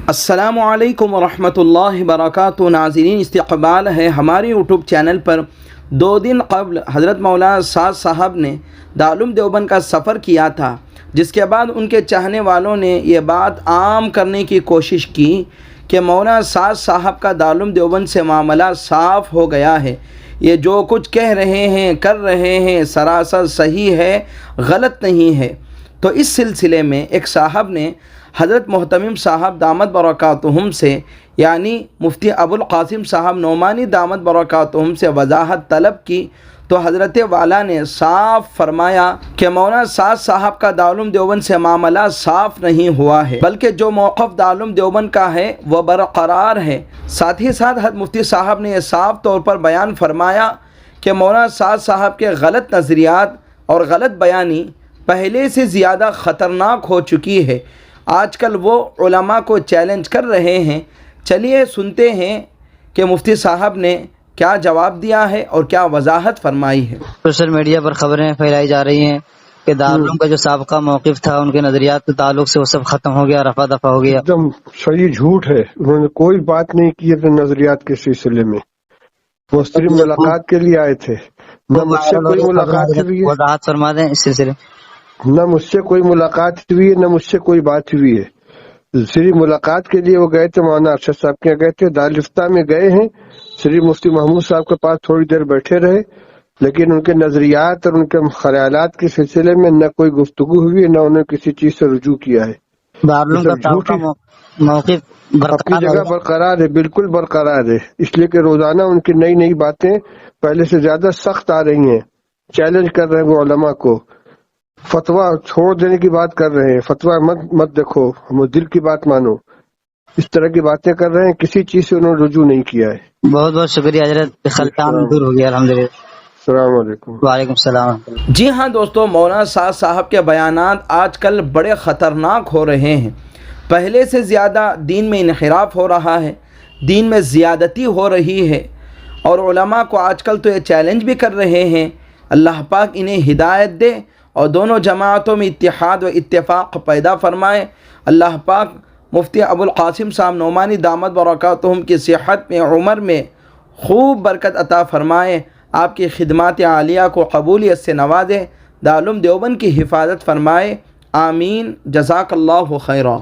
السلام علیکم ورحمۃ اللہ وبرکاتہ۔ ناظرین، استقبال ہے ہماری یوٹیوب چینل پر۔ 2 دن قبل حضرت مولانا سعد صاحب نے دارالعلوم دیوبند کا سفر کیا تھا، جس کے بعد ان کے چاہنے والوں نے یہ بات عام کرنے کی کوشش کی کہ مولانا سعد صاحب کا دارالعلوم دیوبند سے معاملہ صاف ہو گیا ہے، یہ جو کچھ کہہ رہے ہیں کر رہے ہیں سراسر صحیح ہے، غلط نہیں ہے۔ تو اس سلسلے میں ایک صاحب نے حضرت محتمم صاحب دامت برکاتہم سے، یعنی مفتی ابو القاسم صاحب نعمانی دامت برکاتہم سے وضاحت طلب کی، تو حضرت والا نے صاف فرمایا کہ مولانا سعد صاحب کا دارالعلوم دیوبند سے معاملہ صاف نہیں ہوا ہے، بلکہ جو موقف دارالعلوم دیوبند کا ہے وہ برقرار ہے۔ ساتھ ہی ساتھ حضرت مفتی صاحب نے یہ صاف طور پر بیان فرمایا کہ مولانا سعد صاحب کے غلط نظریات اور غلط بیانی پہلے سے زیادہ خطرناک ہو چکی ہے۔ آج کل وہ علماء کو چیلنج کر رہے ہیں۔ چلیے سنتے ہیں کہ مفتی صاحب نے کیا جواب دیا ہے اور کیا وضاحت فرمائی ہے۔ سوشل میڈیا پر خبریں پھیلائی جا رہی ہیں کہ دارالعلوم کا جو سابقہ موقف تھا، ان کے نظریات کے تعلق سے وہ سب ختم ہو گیا، رفع دفع ہو گیا۔ ایک دم صحیح جھوٹ ہے، انہوں نے کوئی بات نہیں کی اپنے نظریات کے سلسلے میں۔ وہ صرف ملاقات کے لیے آئے تھے، نہ مجھ سے کوئی ملاقات ہوئی ہے، وضاحت فرما دیں اس سلسلے۔ نہ مجھ سے کوئی ملاقات ہوئی ہے، نہ مجھ سے کوئی بات ہوئی ہے۔ صرف ملاقات کے لیے وہ گئے تھے، مولانا ارشد صاحب کے گئے تھے، دارالفتہ میں گئے ہیں، صرف مفتی محمود صاحب کے پاس تھوڑی دیر بیٹھے رہے، لیکن ان کے نظریات اور ان کے خیالات کے سلسلے میں نہ کوئی گفتگو ہوئی، نہ انہوں نے کسی چیز سے رجوع کیا ہے۔ دارالعلوم کا سابقہ موقف اپنی جگہ برقرار ہے، بالکل برقرار ہے، اس لیے کہ روزانہ ان کی نئی نئی باتیں پہلے سے زیادہ سخت آ رہی ہیں، چیلنج کر رہے ہیں وہ علماء کو، فتویٰ چھوڑ دینے کی بات کر رہے ہیں، فتویٰ مت دیکھو، ہم دل کی بات مانو، اس طرح کی باتیں کر رہے ہیں، کسی چیز سے انہوں نے رجوع نہیں کیا ہے۔ بہت بہت شکریہ حضرت، خلطان دور ہو گیا الحمدللہ۔ السلام علیکم۔ وعلیکم السلام۔ جی ہاں دوستو، مولانا سعد صاحب کے بیانات آج کل بڑے خطرناک ہو رہے ہیں۔ پہلے سے زیادہ دین میں انحراف ہو رہا ہے، دین میں زیادتی ہو رہی ہے، اور علماء کو آج کل تو یہ چیلنج بھی کر رہے ہیں۔ اللہ پاک انہیں ہدایت دے اور دونوں جماعتوں میں اتحاد و اتفاق پیدا فرمائے۔ اللہ پاک مفتی ابو القاسم صاحب نعمانی دامت برکاتہم کی صحت میں، عمر میں خوب برکت عطا فرمائے، آپ کی خدمات عالیہ کو قبولیت سے نوازے، دارالعلوم دیوبند کی حفاظت فرمائے۔ آمین۔ جزاک اللہ خیرا۔